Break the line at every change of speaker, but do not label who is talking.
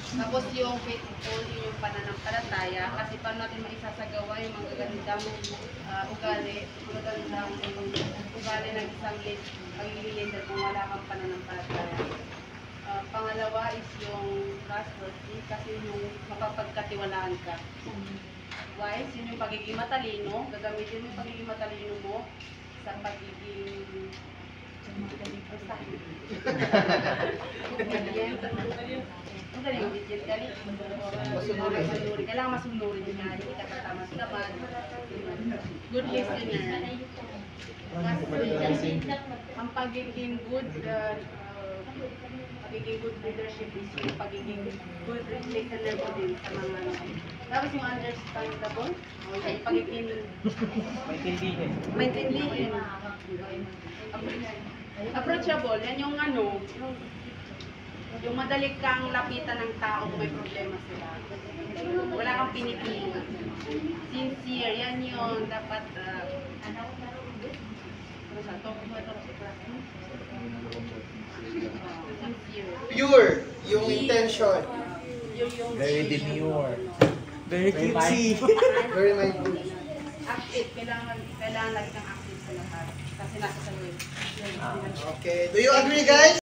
Tapos yung faithful, yung pananampalataya, kasi paano natin maisasagawa yung mga gagandang ugali, magagandang ugali ng isang pagiging leader kung wala kang pananampalataya. Pangalawa is yung trustworthy, kasi yung mapapagkatiwalaan ka. Wise, yun yung pagiging matalino, gagamitin mo yung pagiging matalino mo sa pagiging kailangan masunurin niya, hindi ka tatamas naman. Good listener. Kasi ang pagiging good leadership is yung pagiging good listener mo din sa mga tapos yung understandable, yung pagiging maintindihin. Approachable, yan yung yung madali kang lapitan ng tao kung may problema sila. Wala kang pinipili. Sincere, yan yun. Dapat,
Pure, yung intention.
Very demure. Very cutesy.
Very mindful.
Active, kailangan lagi kang active sa lahat. Kasi nasa sa loob.
Okay, do you agree guys?